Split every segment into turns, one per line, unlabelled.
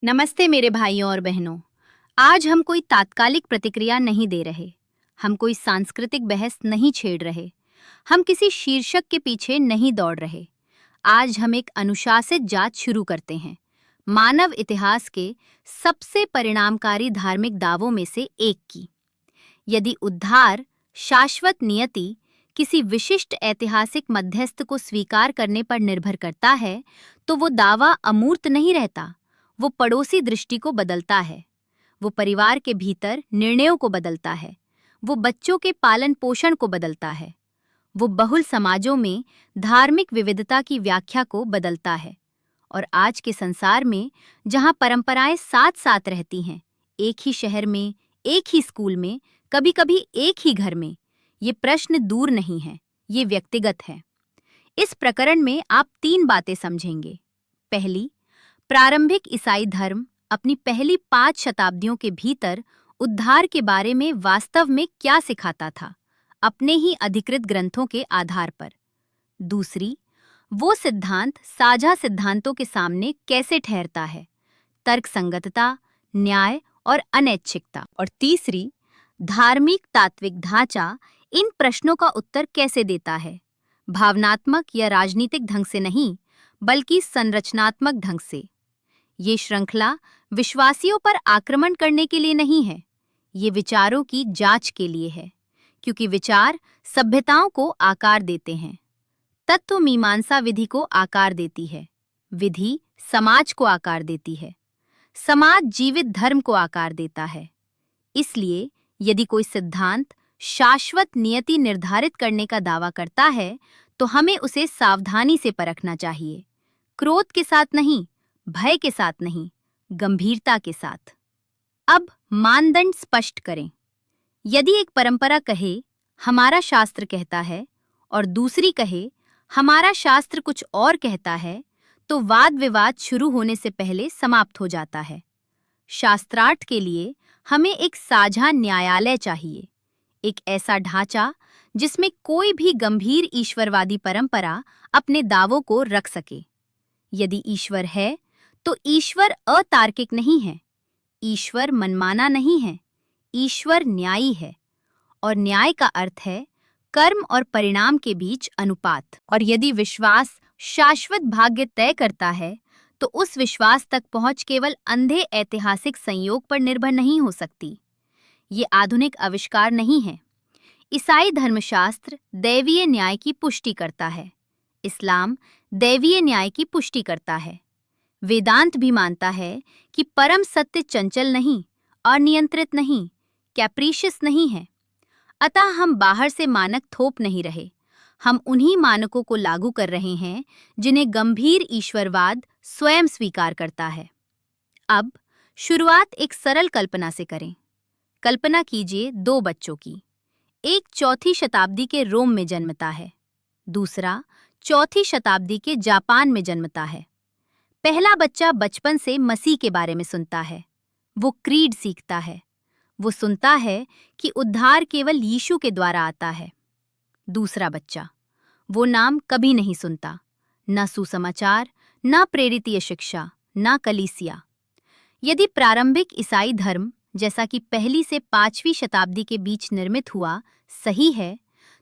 नमस्ते मेरे भाइयों और बहनों। आज हम कोई तात्कालिक प्रतिक्रिया नहीं दे रहे। हम कोई सांस्कृतिक बहस नहीं छेड़ रहे। हम किसी शीर्षक के पीछे नहीं दौड़ रहे। आज हम एक अनुशासित जांच शुरू करते हैं, मानव इतिहास के सबसे परिणामकारी धार्मिक दावों में से एक की। यदि उद्धार, शाश्वत नियति, किसी विशिष्ट ऐतिहासिक मध्यस्थ को स्वीकार करने पर निर्भर करता है, तो वो दावा अमूर्त नहीं रहता। वो पड़ोसी दृष्टि को बदलता है। वो परिवार के भीतर निर्णयों को बदलता है। वो बच्चों के पालन पोषण को बदलता है। वो बहुल समाजों में धार्मिक विविधता की व्याख्या को बदलता है। और आज के संसार में, जहां परंपराएं साथ साथ रहती हैं, एक ही शहर में, एक ही स्कूल में, कभी-कभी एक ही घर में, ये प्रश्न दूर नहीं है, ये व्यक्तिगत है। इस प्रकरण में आप 3 बातें समझेंगे। पहली, प्रारंभिक ईसाई धर्म अपनी पहली 5 शताब्दियों के भीतर उद्धार के बारे में वास्तव में क्या सिखाता था, अपने ही अधिकृत ग्रंथों के आधार पर। दूसरी, वो सिद्धांत साझा सिद्धांतों के सामने कैसे ठहरता है, तर्कसंगतता, न्याय और अनैच्छिकता। और तीसरी, धार्मिक तात्विक ढांचा इन प्रश्नों का उत्तर कैसे देता है, भावनात्मक या राजनीतिक ढंग से नहीं, बल्कि संरचनात्मक ढंग से। ये श्रृंखला विश्वासियों पर आक्रमण करने के लिए नहीं है, ये विचारों की जांच के लिए है, क्योंकि विचार सभ्यताओं को आकार देते हैं। तत्व मीमांसा विधि को आकार देती है, विधि समाज को आकार देती है, समाज जीवित धर्म को आकार देता है। इसलिए यदि कोई सिद्धांत शाश्वत नियति निर्धारित करने का दावा करता है, तो हमें उसे सावधानी से परखना चाहिए, क्रोध के साथ नहीं, भय के साथ नहीं, गंभीरता के साथ। अब मानदंड स्पष्ट करें। यदि एक परंपरा कहे हमारा शास्त्र कहता है और दूसरी कहे हमारा शास्त्र कुछ और कहता है, तो वाद विवाद शुरू होने से पहले समाप्त हो जाता है। शास्त्रार्थ के लिए हमें एक साझा न्यायालय चाहिए, एक ऐसा ढांचा जिसमें कोई भी गंभीर ईश्वरवादी परंपरा अपने दावों को रख सके। यदि ईश्वर है, तो ईश्वर अतार्किक नहीं है, ईश्वर मनमाना नहीं है, ईश्वर न्यायी है। और न्याय का अर्थ है कर्म और परिणाम के बीच अनुपात। और यदि विश्वास शाश्वत भाग्य तय करता है, तो उस विश्वास तक पहुंच केवल अंधे ऐतिहासिक संयोग पर निर्भर नहीं हो सकती। ये आधुनिक आविष्कार नहीं है। ईसाई धर्मशास्त्र दैवीय न्याय की पुष्टि करता है, इस्लाम दैवीय न्याय की पुष्टि करता है। वेदांत भी मानता है कि परम सत्य चंचल नहीं, अनियंत्रित नहीं, कैप्रिशियस नहीं है। अतः हम बाहर से मानक थोप नहीं रहे, हम उन्हीं मानकों को लागू कर रहे हैं जिन्हें गंभीर ईश्वरवाद स्वयं स्वीकार करता है। अब शुरुआत एक सरल कल्पना से करें। कल्पना कीजिए 2 बच्चों की। एक 4वीं शताब्दी के रोम में जन्मता है, दूसरा 4वीं शताब्दी के जापान में जन्मता है। पहला बच्चा बचपन से मसीह के बारे में सुनता है, वो क्रीड सीखता है, वो सुनता है कि उद्धार केवल यीशु के द्वारा आता है। दूसरा बच्चा, वो नाम कभी नहीं सुनता, न सुसमाचार, न प्रेरितीय शिक्षा, न कलीसिया। यदि प्रारंभिक ईसाई धर्म, जैसा कि 1ली से 5वीं शताब्दी के बीच निर्मित हुआ, सही है,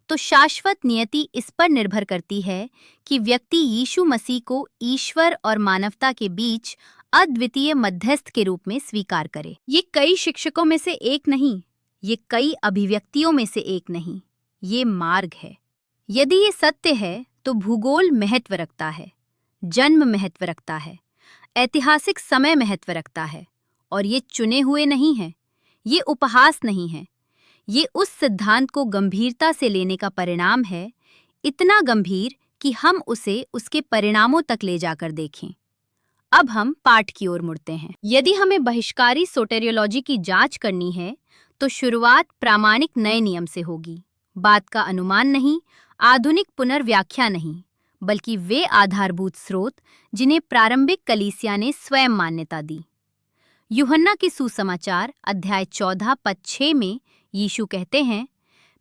तो शाश्वत नियति इस पर निर्भर करती है कि व्यक्ति यीशु मसीह को ईश्वर और मानवता के बीच अद्वितीय मध्यस्थ के रूप में स्वीकार करे। ये कई शिक्षकों में से एक नहीं, ये कई अभिव्यक्तियों में से एक नहीं, ये मार्ग है। यदि ये सत्य है, तो भूगोल महत्व रखता है, जन्म महत्व रखता है, ऐतिहासिक समय महत्व रखता है, और ये चुने हुए नहीं हैं, ये उपहास नहीं है। ये उस सिद्धांत को गंभीरता से लेने का परिणाम है, इतना गंभीर कि हम उसे उसके परिणामों तक ले जाकर देखें। अब हम पाठ की ओर मुड़ते हैं। यदि हमें बहिष्कारी सोटेरियोलॉजी की जांच करनी है, तो शुरुआत प्रामाणिक नए नियम से होगी। बात का अनुमान नहीं, आधुनिक पुनर्व्याख्या नहीं, बल्कि वे आधारभूत स्रोत जिन्हें प्रारंभिक कलीसिया ने स्वयं मान्यता दी। यूहन्ना के सुसमाचार अध्याय 14 पद 6 में यीशु कहते हैं,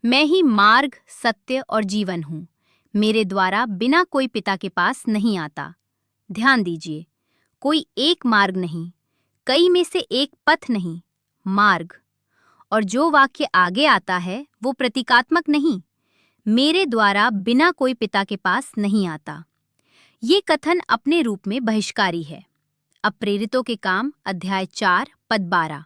मैं ही मार्ग, सत्य और जीवन हूँ, मेरे द्वारा बिना कोई पिता के पास नहीं आता। ध्यान दीजिए, कोई एक मार्ग नहीं, कई में से एक पथ नहीं, मार्ग। और जो वाक्य आगे आता है वो प्रतीकात्मक नहीं, मेरे द्वारा बिना कोई पिता के पास नहीं आता। ये कथन अपने रूप में बहिष्कारी है। अब प्रेरितों के काम अध्याय 4 पद 12।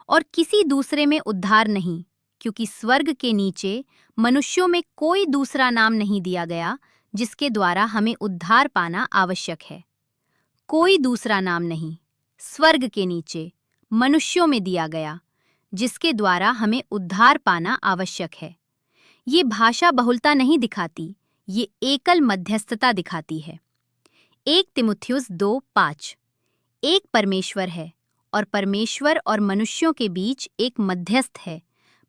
और किसी दूसरे में उद्धार नहीं, क्योंकि स्वर्ग के नीचे मनुष्यों में कोई दूसरा नाम नहीं दिया गया जिसके द्वारा हमें उद्धार पाना आवश्यक है। कोई दूसरा नाम नहीं, स्वर्ग के नीचे मनुष्यों में दिया गया जिसके द्वारा हमें उद्धार पाना आवश्यक है। ये भाषा बहुलता नहीं दिखाती, ये एकल मध्यस्थता दिखाती है। 1 तिमुथियुस 2:5। एक परमेश्वर है और परमेश्वर और मनुष्यों के बीच एक मध्यस्थ है,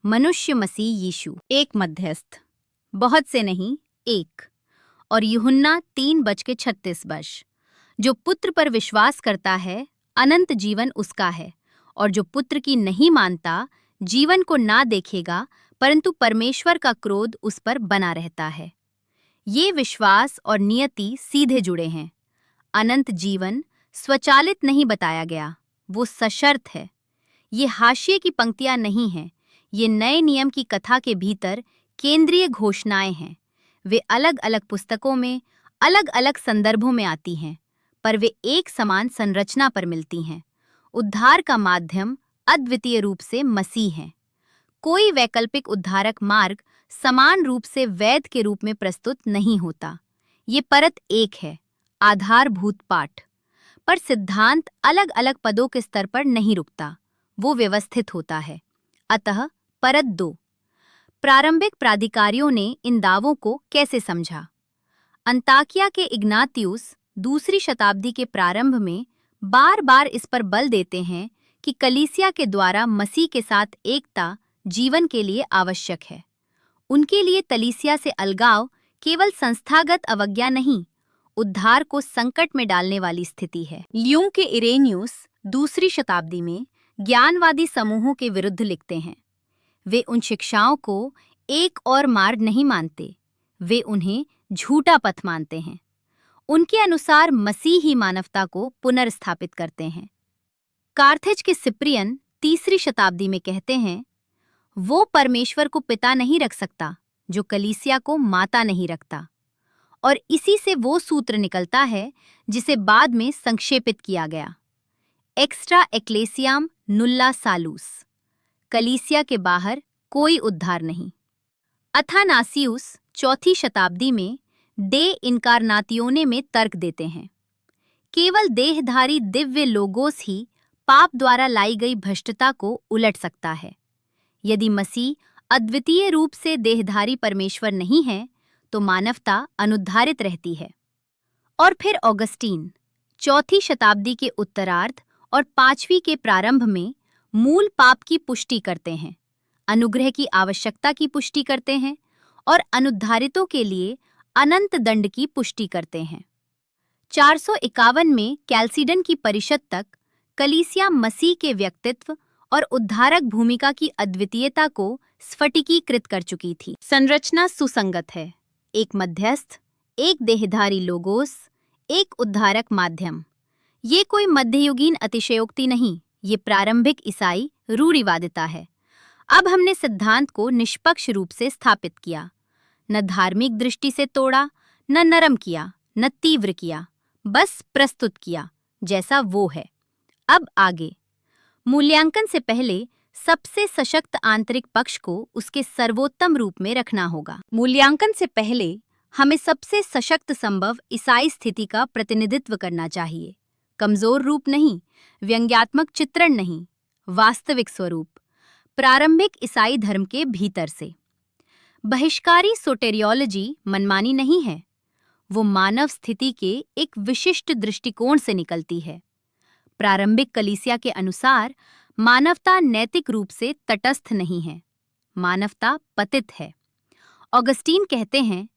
मनुष्य मसीह यीशु। एक मध्यस्थ, बहुत से नहीं, एक। और यूहन्ना 3:36। जो पुत्र पर विश्वास करता है अनंत जीवन उसका है, और जो पुत्र की नहीं मानता जीवन को ना देखेगा, परंतु परमेश्वर का क्रोध उस पर बना रहता है। ये विश्वास और नियति सीधे जुड़े हैं। अनंत जीवन स्वचालित नहीं बताया गया, वो सशर्त है। ये हाशिए की पंक्तियां नहीं हैं, ये नए नियम की कथा के भीतर केंद्रीय घोषणाएं हैं। वे अलग अलग पुस्तकों में अलग अलग संदर्भों में आती हैं, पर वे एक समान संरचना पर मिलती हैं। उद्धार का माध्यम अद्वितीय रूप से मसीह है। कोई वैकल्पिक उद्धारक मार्ग समान रूप से वैध के रूप में प्रस्तुत नहीं होता। ये परत एक है, आधारभूत पाठ, पर सिद्धांत अलग अलग पदों के स्तर पर नहीं रुकता, वो व्यवस्थित होता है। अतः परत 2, प्रारंभिक प्राधिकारियों ने इन दावों को कैसे समझा? अंताकिया के इग्नातियुस दूसरी शताब्दी के प्रारंभ में बार बार इस पर बल देते हैं कि कलीसिया के द्वारा मसीह के साथ एकता जीवन के लिए आवश्यक है। उनके लिए कलीसिया से अलगाव केवल संस्थागत अवज्ञा नहीं, उद्धार को संकट में डालने वाली स्थिति है। ल्यूं के इरेनियुस दूसरी शताब्दी में ज्ञानवादी समूहों के विरुद्ध लिखते हैं। वे उन शिक्षाओं को एक और मार्ग नहीं मानते, वे उन्हें झूठा पथ मानते हैं। उनके अनुसार मसीह ही मानवता को पुनर्स्थापित करते हैं। कार्थेज के सिप्रियन तीसरी शताब्दी में कहते हैं, वो परमेश्वर को पिता नहीं रख सकता जो कलीसिया को माता नहीं रखता। और इसी से वो सूत्र निकलता है जिसे बाद में संक्षेपित किया गया, एक्स्ट्रा एक्लेसियाम नुल्ला सालूस, कलीसिया के बाहर कोई उद्धार नहीं। अथानासियुस चौथी शताब्दी में डे इनकारनातियोने में तर्क देते हैं, केवल देहधारी दिव्य लोगोस ही पाप द्वारा लाई गई भ्रष्टता को उलट सकता है। यदि मसीह अद्वितीय रूप से देहधारी परमेश्वर नहीं है तो मानवता अनुद्धारित रहती है। और फिर ऑगस्टीन चौथी शताब्दी के उत्तरार्ध और 5वीं के प्रारंभ में मूल पाप की पुष्टि करते हैं, अनुग्रह की आवश्यकता की पुष्टि करते हैं और अनुद्धारितों के लिए अनंत दंड की पुष्टि करते हैं। 451 में कैल्सीडन की परिषद तक कलीसिया मसीह के व्यक्तित्व और उद्धारक भूमिका की अद्वितीयता को स्फटिकीकृत कर चुकी थी। संरचना सुसंगत है, एक मध्यस्थ, एक देहधारी लोगोस, एक उद्धारक माध्यम। ये कोई मध्ययुगीन अतिशयोक्ति नहीं, ये प्रारंभिक ईसाई रूढ़िवादिता है। अब हमने सिद्धांत को निष्पक्ष रूप से स्थापित किया, न धार्मिक दृष्टि से तोड़ा, न नरम किया, न तीव्र किया, बस प्रस्तुत किया जैसा वो है। अब आगे मूल्यांकन से पहले सबसे सशक्त आंतरिक पक्ष को उसके सर्वोत्तम रूप में रखना होगा। मूल्यांकन से पहले हमें सबसे सशक्त संभव ईसाई स्थिति का प्रतिनिधित्व करना चाहिए। कमजोर रूप नहीं, व्यंग्यात्मक चित्रण नहीं, वास्तविक स्वरूप, प्रारंभिक ईसाई धर्म के भीतर से। बहिष्कारी सोटेरियोलॉजी मनमानी नहीं है, वो मानव स्थिति के एक विशिष्ट दृष्टिकोण से निकलती है। प्रारंभिक कलीसिया के अनुसार मानवता नैतिक रूप से तटस्थ नहीं है, मानवता पतित है। ऑगस्टीन कहते हैं,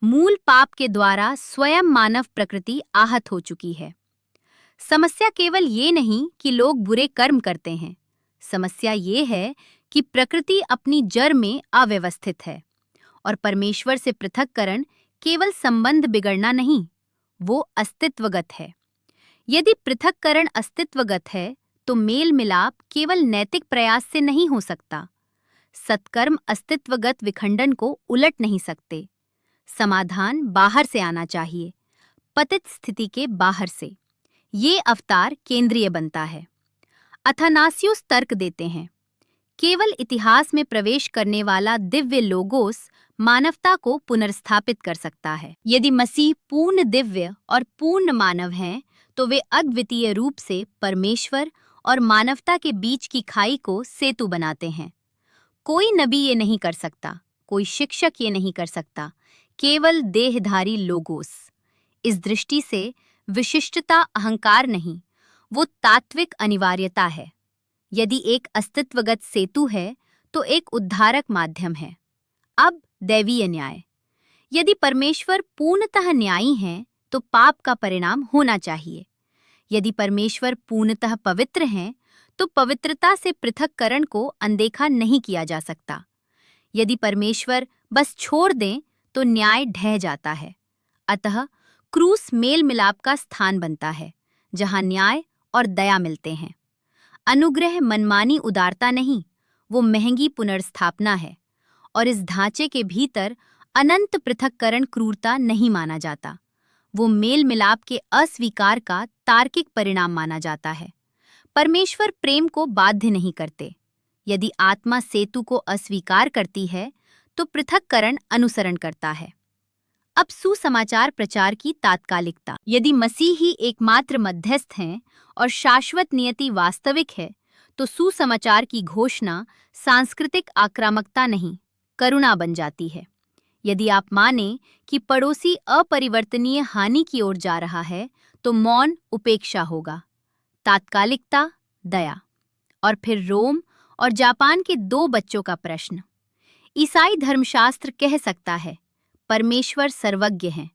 मूल पाप के द्वारा स्वयं मानव प्रकृति आहत हो चुकी है। समस्या केवल ये नहीं कि लोग बुरे कर्म करते हैं, समस्या ये है कि प्रकृति अपनी जड़ में अव्यवस्थित है। और परमेश्वर से पृथककरण केवल संबंध बिगड़ना नहीं, वो अस्तित्वगत है। यदि पृथककरण अस्तित्वगत है तो मेल मिलाप केवल नैतिक प्रयास से नहीं हो सकता। सत्कर्म अस्तित्वगत विखंडन को उलट नहीं सकते। समाधान बाहर से आना चाहिए, पतित स्थिति के बाहर से। ये अवतार केंद्रीय बनता है। अथानासियुस तर्क देते हैं, केवल इतिहास में प्रवेश करने वाला दिव्य लोगोस मानवता को पुनर्स्थापित कर सकता है। यदि मसीह पूर्ण दिव्य और पूर्ण मानव हैं, तो वे अद्वितीय रूप से परमेश्वर और मानवता के बीच की खाई को सेतु बनाते हैं। कोई नबी ये नहीं कर सकता, कोई शिक्षक ये नहीं कर सकता, केवल देहधारी लोगोस। इस दृष्टि से विशिष्टता अहंकार नहीं, वो तात्विक अनिवार्यता है। यदि एक अस्तित्वगत सेतु है, तो एक उद्धारक माध्यम है। अब दैवीय न्याय। यदि परमेश्वर पूर्णतः न्यायी हैं, तो पाप का परिणाम होना चाहिए। यदि परमेश्वर पूर्णतः पवित्र हैं, तो पवित्रता से पृथक्करण को अनदेखा नहीं किया जा सकता। यदि परमेश्वर बस छोड़ दें, तो न्याय ढह जाता है। अतः क्रूस मेल मिलाप का स्थान बनता है, जहां न्याय और दया मिलते हैं। अनुग्रह मनमानी उदारता नहीं, वो महंगी पुनर्स्थापना है। और इस ढांचे के भीतर अनंत पृथक्करण क्रूरता नहीं माना जाता, वो मेल मिलाप के अस्वीकार का तार्किक परिणाम माना जाता है। परमेश्वर प्रेम को बाध्य नहीं करते। यदि आत्मा सेतु को अस्वीकार करती है, तो पृथक्करण अनुसरण करता है। अब सुसमाचार प्रचार की तात्कालिकता। यदि मसीह ही एकमात्र मध्यस्थ हैं और शाश्वत नियति वास्तविक है, तो सुसमाचार की घोषणा सांस्कृतिक आक्रामकता नहीं, करुणा बन जाती है। यदि आप माने कि पड़ोसी अपरिवर्तनीय हानि की ओर जा रहा है, तो मौन उपेक्षा होगा। तात्कालिकता, दया। और फिर रोम और जापान के 2 बच्चों का प्रश्न। ईसाई धर्मशास्त्र कह सकता है, परमेश्वर सर्वज्ञ हैं,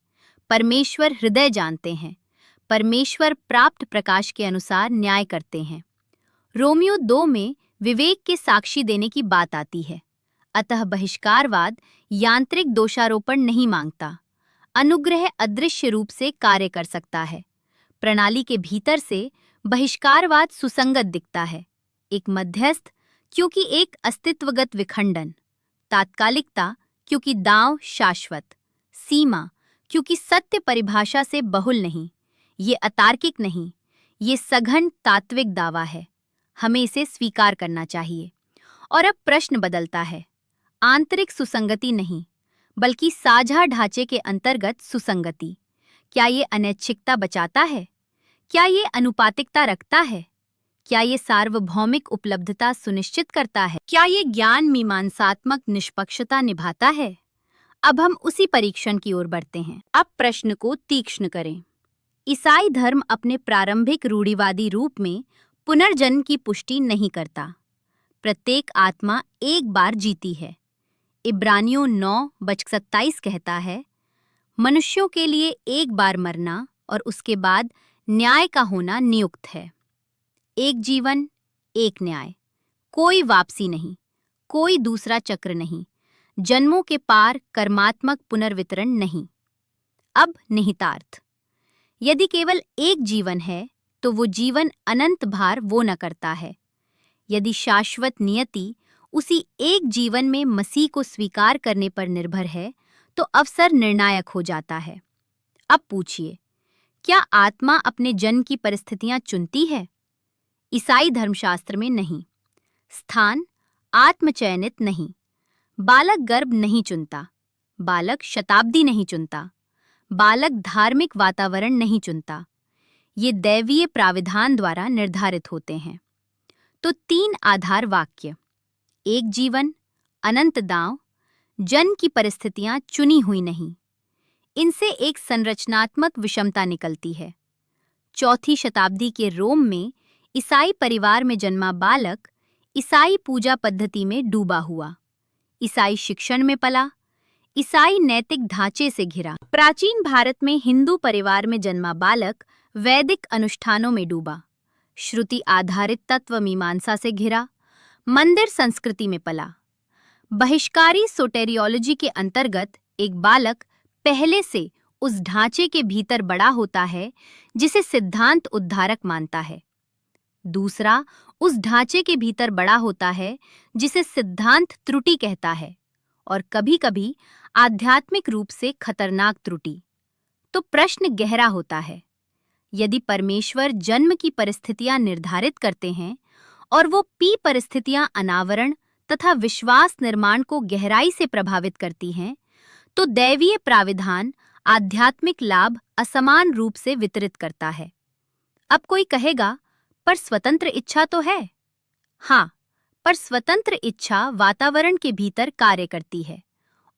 परमेश्वर हृदय जानते हैं, परमेश्वर प्राप्त प्रकाश के अनुसार न्याय करते हैं। रोमियो 2 में विवेक के साक्षी देने की बात आती है। अतः बहिष्कारवाद यांत्रिक दोषारोपण नहीं मांगता। अनुग्रह अदृश्य रूप से कार्य कर सकता है। प्रणाली के भीतर से बहिष्कारवाद सुसंगत दिखता है। एक मध्यस्थ क्योंकि एक अस्तित्वगत विखंडन, तात्कालिकता क्योंकि दांव शाश्वत, सीमा क्योंकि सत्य परिभाषा से बहुल नहीं। ये अतार्किक नहीं, ये सघन तात्विक दावा है। हमें इसे स्वीकार करना चाहिए। और अब प्रश्न बदलता है, आंतरिक सुसंगति नहीं, बल्कि साझा ढांचे के अंतर्गत सुसंगति। क्या ये अनैच्छिकता बचाता है? क्या ये अनुपातिकता रखता है? क्या ये सार्वभौमिक उपलब्धता सुनिश्चित करता है? क्या ये ज्ञान मीमांसात्मक निष्पक्षता निभाता है? अब हम उसी परीक्षण की ओर बढ़ते हैं। अब प्रश्न को तीक्ष्ण करें। ईसाई धर्म अपने प्रारंभिक रूढ़िवादी रूप में पुनर्जन्म की पुष्टि नहीं करता। प्रत्येक आत्मा एक बार जीती है। इब्रानियों 9:27 कहता है, मनुष्यों के लिए एक बार मरना और उसके बाद न्याय का होना नियुक्त है। एक जीवन, एक न्याय, कोई वापसी नहीं, कोई दूसरा चक्र नहीं, जन्मों के पार कर्मात्मक पुनर्वितरण नहीं। अब निहितार्थ। यदि केवल एक जीवन है, तो वो जीवन अनंत भार वो न करता है। यदि शाश्वत नियति उसी एक जीवन में मसीह को स्वीकार करने पर निर्भर है, तो अवसर निर्णायक हो जाता है। अब पूछिए, क्या आत्मा अपने जन्म की परिस्थितियां चुनती है? ईसाई धर्मशास्त्र में नहीं। स्थान आत्मचयनित नहीं। बालक गर्भ नहीं चुनता, बालक शताब्दी नहीं चुनता, बालक धार्मिक वातावरण नहीं चुनता। ये दैवीय प्राविधान द्वारा निर्धारित होते हैं। तो 3 आधार वाक्य, एक जीवन, अनंत दांव, जन्म की परिस्थितियां चुनी हुई नहीं। इनसे एक संरचनात्मक विषमता निकलती है। 4वीं शताब्दी के रोम में ईसाई परिवार में जन्मा बालक ईसाई पूजा पद्धति में डूबा हुआ, ईसाई शिक्षण में पला, ईसाई नैतिक ढांचे से घिरा। प्राचीन भारत में हिंदू परिवार में जन्मा बालक वैदिक अनुष्ठानों में डूबा, श्रुति आधारित तत्व मीमांसा से घिरा, मंदिर संस्कृति में पला। बहिष्कारी सोटेरियोलॉजी के अंतर्गत एक बालक पहले से उस ढांचे के भीतर बड़ा होता है जिसे सिद्धांत उद्धारक मानता है। दूसरा उस ढांचे के भीतर बड़ा होता है जिसे सिद्धांत त्रुटि कहता है, और कभी-कभी आध्यात्मिक रूप से खतरनाक त्रुटि। तो प्रश्न गहरा होता है, यदि परमेश्वर जन्म की परिस्थितियां निर्धारित करते हैं और वो पी परिस्थितियां अनावरण तथा विश्वास निर्माण को गहराई से प्रभावित करती हैं, तो दैवीय प्राविधान आध्यात्मिक लाभ असमान रूप से वितरित करता है। अब कोई कहेगा, पर स्वतंत्र इच्छा तो है। हाँ, पर स्वतंत्र इच्छा वातावरण के भीतर कार्य करती है,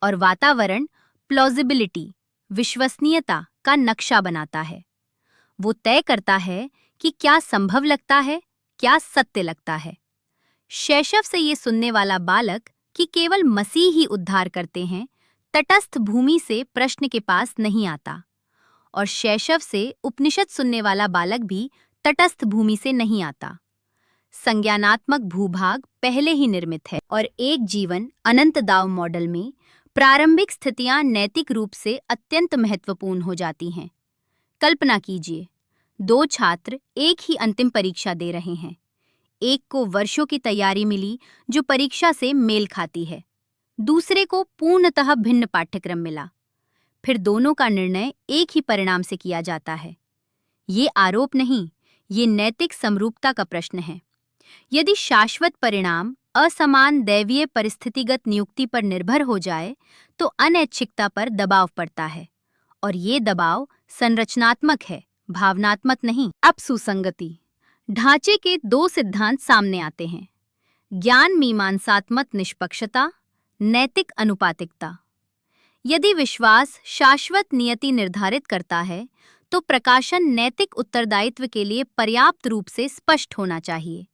और वातावरण प्लॉजिबिलिटी, विश्वसनीयता का नक्शा बनाता है। वो तय करता है कि क्या संभव लगता है, क्या सत्य लगता है। शैशव से ये सुनने वाला बालक कि केवल मसीह ही उद्धार करते हैं, तटस्थ भूमि से प्रश्न के पास नहीं आता, और शैशव से उपनिषद सुनने वाला बालक भी तटस्थ भूमि से नहीं आता। संज्ञानात्मक भूभाग पहले ही निर्मित है, और एक जीवन अनंत दाव मॉडल में प्रारंभिक स्थितियां नैतिक रूप से अत्यंत महत्वपूर्ण हो जाती हैं। कल्पना कीजिए, दो छात्र एक ही अंतिम परीक्षा दे रहे हैं। एक को वर्षों की तैयारी मिली जो परीक्षा से मेल खाती है, दूसरे को पूर्णतः भिन्न पाठ्यक्रम मिला। फिर दोनों का निर्णय एक ही परिणाम से किया जाता है। ये आरोप नहीं, ये नैतिक समरूपता का प्रश्न है। यदि शाश्वत परिणाम असमान दैवीय परिस्थितिगत नियुक्ति पर निर्भर हो जाए, तो अनैच्छिकता पर दबाव पड़ता है, और ये दबाव संरचनात्मक है, भावनात्मक नहीं। अब सुसंगति ढांचे के दो सिद्धांत सामने आते हैं: ज्ञान मीमांसात्मक निष्पक्षता, नैतिक अनुपातिकता। यदि विश्वास शाश्वत नियति निर्धारित करता है, तो प्रकाशन नैतिक उत्तरदायित्व के लिए पर्याप्त रूप से स्पष्ट होना चाहिए,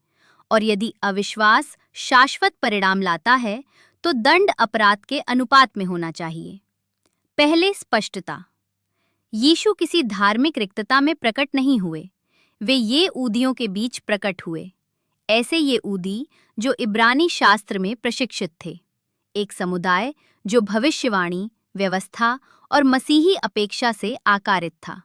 और यदि अविश्वास शाश्वत परिणाम लाता है, तो दंड अपराध के अनुपात में होना चाहिए। पहले, स्पष्टता। यीशु किसी धार्मिक रिक्तता में प्रकट नहीं हुए, वे ये ऊदियों के बीच प्रकट हुए। ऐसे ये ऊदी जो इब्रानी शास्त्र में प्रशिक्षित थे, एक समुदाय जो भविष्यवाणी, व्यवस्था और मसीही अपेक्षा से आकारित था।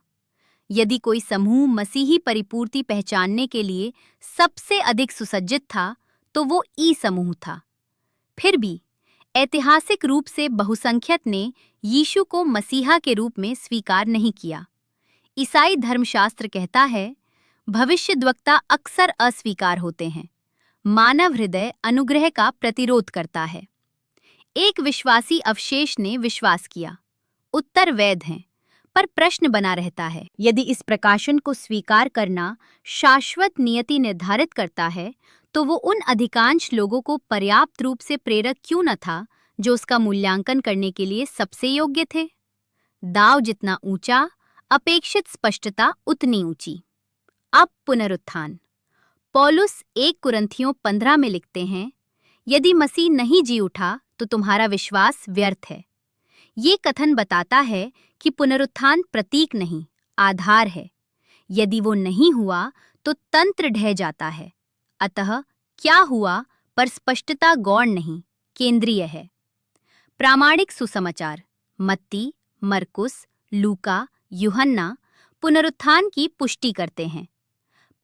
यदि कोई समूह मसीही परिपूर्ति पहचानने के लिए सबसे अधिक सुसज्जित था, तो वो ई समूह था। फिर भी ऐतिहासिक रूप से बहुसंख्यक ने यीशु को मसीहा के रूप में स्वीकार नहीं किया। ईसाई धर्मशास्त्र कहता है, भविष्यद्वक्ता अक्सर अस्वीकार होते हैं। मानव हृदय अनुग्रह का प्रतिरोध करता है। एक विश्वासी अवशेष ने विश्वास किया, उत्तर वैध हैं, पर प्रश्न बना रहता है, यदि इस प्रकाशन को स्वीकार करना शाश्वत नियति निर्धारित करता है, तो वो उन अधिकांश लोगों को पर्याप्त रूप से प्रेरक क्यों न था जो उसका मूल्यांकन करने के लिए सबसे योग्य थे? दाव जितना ऊंचा, अपेक्षित स्पष्टता उतनी ऊंची। अब पुनरुत्थान। पौलुस 1 कुरिन्थियों 15 में लिखते हैं, यदि मसीह नहीं जी उठा तो तुम्हारा विश्वास व्यर्थ है। ये कथन बताता है कि पुनरुत्थान प्रतीक नहीं, आधार है। यदि वो नहीं हुआ तो तंत्र ढह जाता है। अतः क्या हुआ पर स्पष्टता गौण नहीं, केंद्रीय है। प्रामाणिक सुसमाचार मत्ती, मरकुस, लूका, यूहन्ना पुनरुत्थान की पुष्टि करते हैं,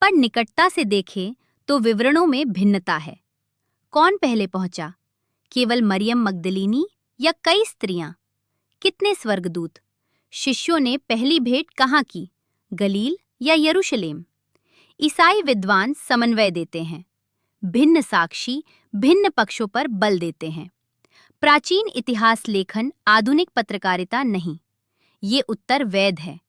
पर निकटता से देखें तो विवरणों में भिन्नता है। कौन पहले पहुंचा? केवल मरियम मगदलीनी या कई स्त्रियां? कितने स्वर्गदूत? शिष्यों ने पहली भेंट कहाँ की, गलील या यरूशलेम? ईसाई विद्वान समन्वय देते हैं, भिन्न साक्षी भिन्न पक्षों पर बल देते हैं। प्राचीन इतिहास लेखन, आधुनिक पत्रकारिता नहीं। ये उत्तर वैध है,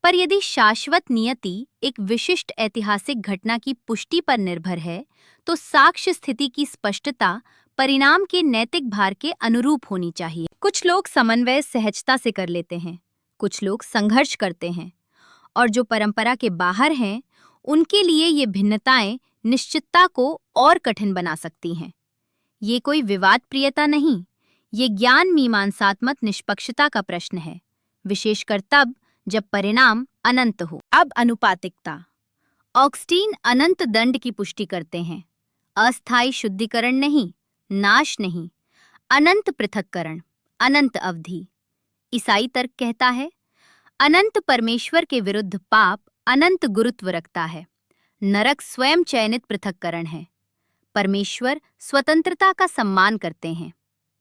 पर यदि शाश्वत नियति एक विशिष्ट ऐतिहासिक घटना की पुष्टि पर निर्भर है, तो साक्ष्य स्थिति की स्पष्टता परिणाम के नैतिक भार के अनुरूप होनी चाहिए। कुछ लोग समन्वय सहजता से कर लेते हैं, कुछ लोग संघर्ष करते हैं, और जो परंपरा के बाहर हैं, उनके लिए ये भिन्नताएं निश्चितता को और कठिन बना सकती हैं। ये कोई विवाद प्रियता नहीं, ये ज्ञान मीमांसात्मक निष्पक्षता का प्रश्न है, विशेषकर तब जब परिणाम अनंत हो। अब अनुपातिकता। ऑगस्टीन अनंत दंड की पुष्टि करते हैं, अस्थायी शुद्धिकरण नहीं, नाश नहीं, अनंत पृथक्करण, अनंत अवधि। ईसाई तर्क कहता है, अनंत परमेश्वर के विरुद्ध पाप अनंत गुरुत्व रखता है, नरक स्वयं चयनित पृथक्करण है। परमेश्वर स्वतंत्रता का सम्मान करते हैं।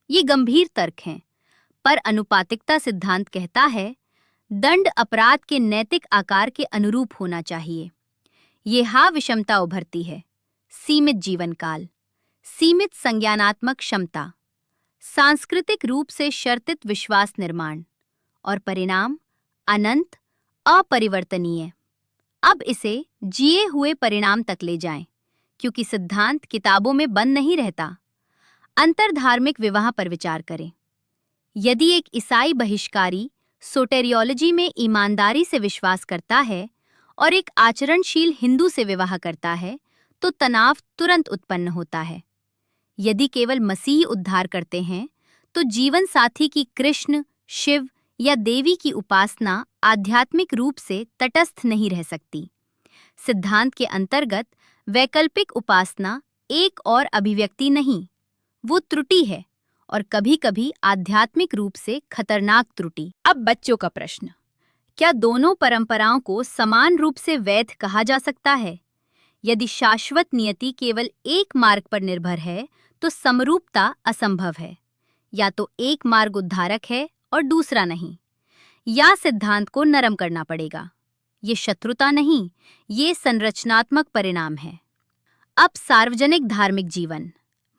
ये गंभीर तर्क हैं, पर अनुपातिकता सिद्धांत कहता है दंड अपराध के नैतिक आकार के अनुरूप होना चाहिए। यह विषमता उभरती है। सीमित जीवन काल, सीमित संज्ञानात्मक क्षमता, सांस्कृतिक रूप से शर्तित विश्वास निर्माण और परिणाम अनंत, अपरिवर्तनीय। अब इसे जिए हुए परिणाम तक ले जाएं, क्योंकि सिद्धांत किताबों में बंद नहीं रहता। अंतरधार्मिक विवाह पर विचार करें। यदि एक ईसाई बहिष्कारी सोटेरियोलॉजी में ईमानदारी से विश्वास करता है और एक आचरणशील हिंदू से विवाह करता है, तो तनाव तुरंत उत्पन्न होता है। यदि केवल मसीह उद्धार करते हैं, तो जीवन साथी की कृष्ण, शिव या देवी की उपासना आध्यात्मिक रूप से तटस्थ नहीं रह सकती। सिद्धांत के अंतर्गत वैकल्पिक उपासना एक और अभिव्यक्ति नहीं, वो त्रुटि है, और कभी-कभी आध्यात्मिक रूप से खतरनाक त्रुटि। अब बच्चों का प्रश्न, क्या दोनों परंपराओं को समान रूप से वैध कहा जा सकता है? यदि शाश्वत नियति केवल एक मार्ग पर निर्भर है, तो समरूपता असंभव है। या तो एक मार्ग उद्धारक है और दूसरा नहीं, या सिद्धांत को नरम करना पड़ेगा। ये शत्रुता नहीं, ये संरचनात्मक परिणाम है। अब सार्वजनिक धार्मिक जीवन,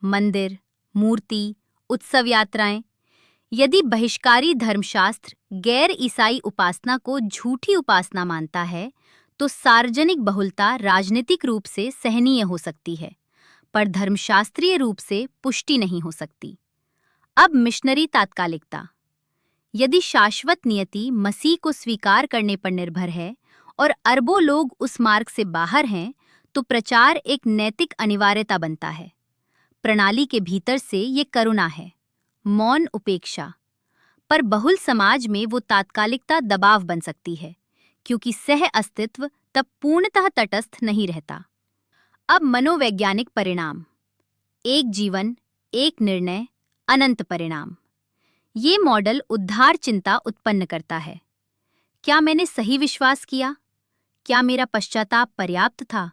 मंदिर, मूर्ति, उत्सव यात्राएं। यदि बहिष्कारी धर्मशास्त्र गैर ईसाई उपासना को झूठी उपासना मानता है, तो सार्वजनिक बहुलता राजनीतिक रूप से सहनीय हो सकती है, पर धर्मशास्त्रीय रूप से पुष्टि नहीं हो सकती। अब मिशनरी तात्कालिकता। यदि शाश्वत नियति मसीह को स्वीकार करने पर निर्भर है और अरबों लोग उस मार्ग से बाहर हैं, तो प्रचार एक नैतिक अनिवार्यता बनता है। प्रणाली के भीतर से ये करुणा है, मौन उपेक्षा। पर बहुल समाज में वो तात्कालिकता दबाव बन सकती है, क्योंकि सह अस्तित्व तब पूर्णतः तटस्थ नहीं रहता। अब मनोवैज्ञानिक परिणाम, एक जीवन, एक निर्णय, अनंत परिणाम। ये मॉडल उद्धार चिंता उत्पन्न करता है। क्या मैंने सही विश्वास किया? क्या मेरा पश्चाताप पर्याप्त था?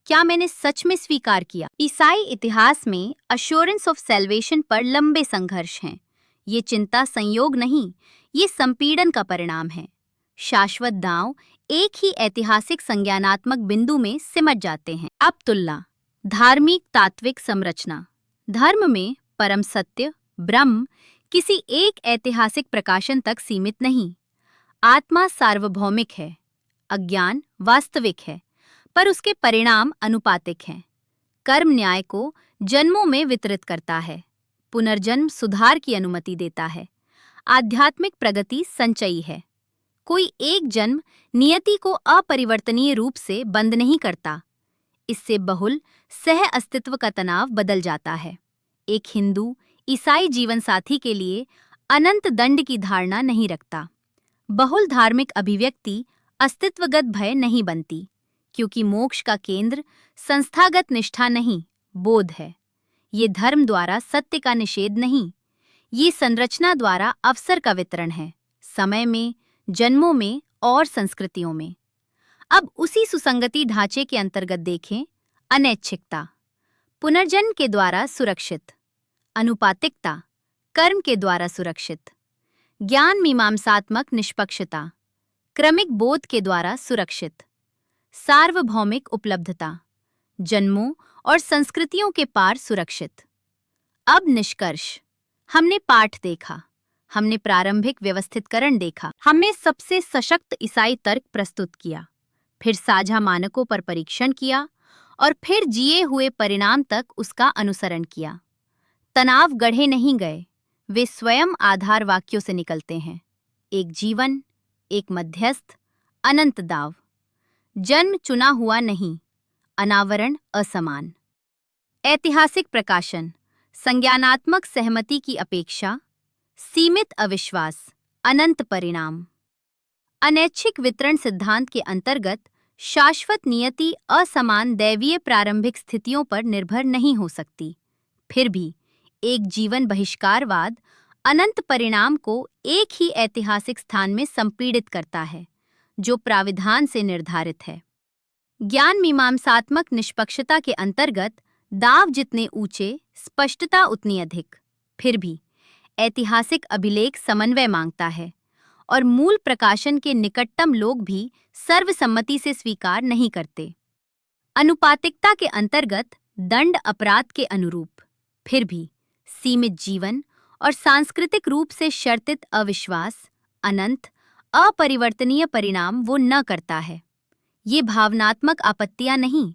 क्या मैंने सच में स्वीकार किया? ईसाई इतिहास में अश्योरेंस ऑफ सैल्वेशन पर लंबे संघर्ष हैं। ये चिंता संयोग नहीं, ये संपीड़न का परिणाम है। शाश्वत दांव एक ही ऐतिहासिक संज्ञानात्मक बिंदु में सिमट जाते हैं। अब तुलना, धार्मिक तात्विक संरचना। धर्म में परम सत्य, ब्रह्म, किसी एक ऐतिहासिक प्रकाशन तक सीमित नहीं। आत्मा सार्वभौमिक है, अज्ञान वास्तविक है, पर उसके परिणाम अनुपातिक हैं। कर्म न्याय को जन्मों में वितरित करता है, पुनर्जन्म सुधार की अनुमति देता है। आध्यात्मिक प्रगति संचयी है। कोई एक जन्म नियति को अपरिवर्तनीय रूप से बंद नहीं करता। इससे बहुल सह अस्तित्व का तनाव बदल जाता है। एक हिंदू ईसाई जीवन साथी के लिए अनंत दंड की धारणा नहीं रखता। बहुल धार्मिक अभिव्यक्ति अस्तित्वगत भय नहीं बनती, क्योंकि मोक्ष का केंद्र संस्थागत निष्ठा नहीं, बोध है। ये धर्म द्वारा सत्य का निषेध नहीं, ये संरचना द्वारा अवसर का वितरण है, समय में, जन्मों में और संस्कृतियों में। अब उसी सुसंगति ढांचे के अंतर्गत देखें अनैच्छिकता, पुनर्जन्म के द्वारा सुरक्षित, अनुपातिकता, कर्म के द्वारा सुरक्षित, ज्ञान मीमांसात्मक निष्पक्षता, क्रमिक बोध के द्वारा सुरक्षित, सार्वभौमिक उपलब्धता, जन्मों और संस्कृतियों के पार सुरक्षित। अब निष्कर्ष, हमने पाठ देखा, हमने प्रारंभिक व्यवस्थितकरण देखा, हमने सबसे सशक्त ईसाई तर्क प्रस्तुत किया, फिर साझा मानकों पर परीक्षण किया और फिर जिए हुए परिणाम तक उसका अनुसरण किया। तनाव गढ़े नहीं गए, वे स्वयं आधार वाक्यों से निकलते हैं। एक जीवन, एक मध्यस्थ, अनंत दाव। जन्म चुना हुआ नहीं, अनावरण असमान। ऐतिहासिक प्रकाशन, संज्ञानात्मक सहमति की अपेक्षा, सीमित अविश्वास, अनंत परिणाम। अनैच्छिक वितरण सिद्धांत के अंतर्गत शाश्वत नियति असमान दैवीय प्रारंभिक स्थितियों पर निर्भर नहीं हो सकती। फिर भी एक जीवन बहिष्कारवाद अनंत परिणाम को एक ही ऐतिहासिक स्थान में संपीड़ित करता है, जो प्राविधान से निर्धारित है। ज्ञान मीमांसात्मक निष्पक्षता के अंतर्गत दाव जितने ऊंचे, स्पष्टता उतनी अधिक। फिर भी ऐतिहासिक अभिलेख समन्वय मांगता है और मूल प्रकाशन के निकटतम लोग भी सर्वसम्मति से स्वीकार नहीं करते। अनुपातिकता के अंतर्गत दंड अपराध के अनुरूप, फिर भी सीमित जीवन और सांस्कृतिक रूप से शर्तित अविश्वास अनंत अपरिवर्तनीय परिणाम वो न करता है। ये भावनात्मक आपत्तियां नहीं,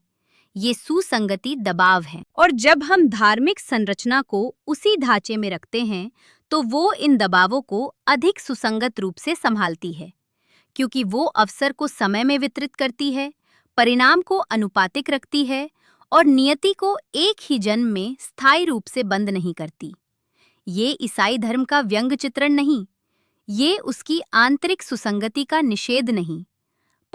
ये सुसंगति दबाव है। और जब हम धार्मिक संरचना को उसी ढांचे में रखते हैं तो वो इन दबावों को अधिक सुसंगत रूप से संभालती है, क्योंकि वो अवसर को समय में वितरित करती है, परिणाम को अनुपातिक रखती है और नियति को एक ही जन्म में स्थायी रूप से बंद नहीं करती। ये ईसाई धर्म का व्यंग चित्रण नहीं, ये उसकी आंतरिक सुसंगति का निषेध नहीं,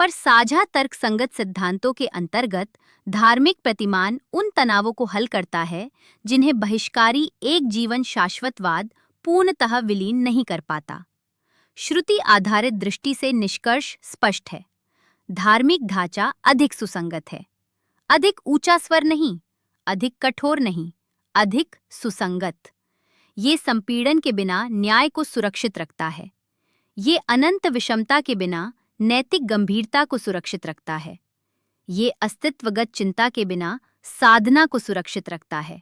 पर साझा तर्कसंगत सिद्धांतों के अंतर्गत धार्मिक प्रतिमान उन तनावों को हल करता है जिन्हें बहिष्कारी एक जीवन शाश्वतवाद पूर्णतः विलीन नहीं कर पाता। श्रुति आधारित दृष्टि से निष्कर्ष स्पष्ट है। धार्मिक ढांचा अधिक सुसंगत है, अधिक ऊंचा स्वर नहीं, अधिक कठोर नहीं, अधिक सुसंगत। ये संपीड़न के बिना न्याय को सुरक्षित रखता है, ये अनंत विषमता के बिना नैतिक गंभीरता को सुरक्षित रखता है, ये अस्तित्वगत चिंता के बिना साधना को सुरक्षित रखता है।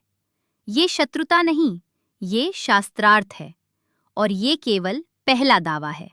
ये शत्रुता नहीं, ये शास्त्रार्थ है, और ये केवल पहला दावा है।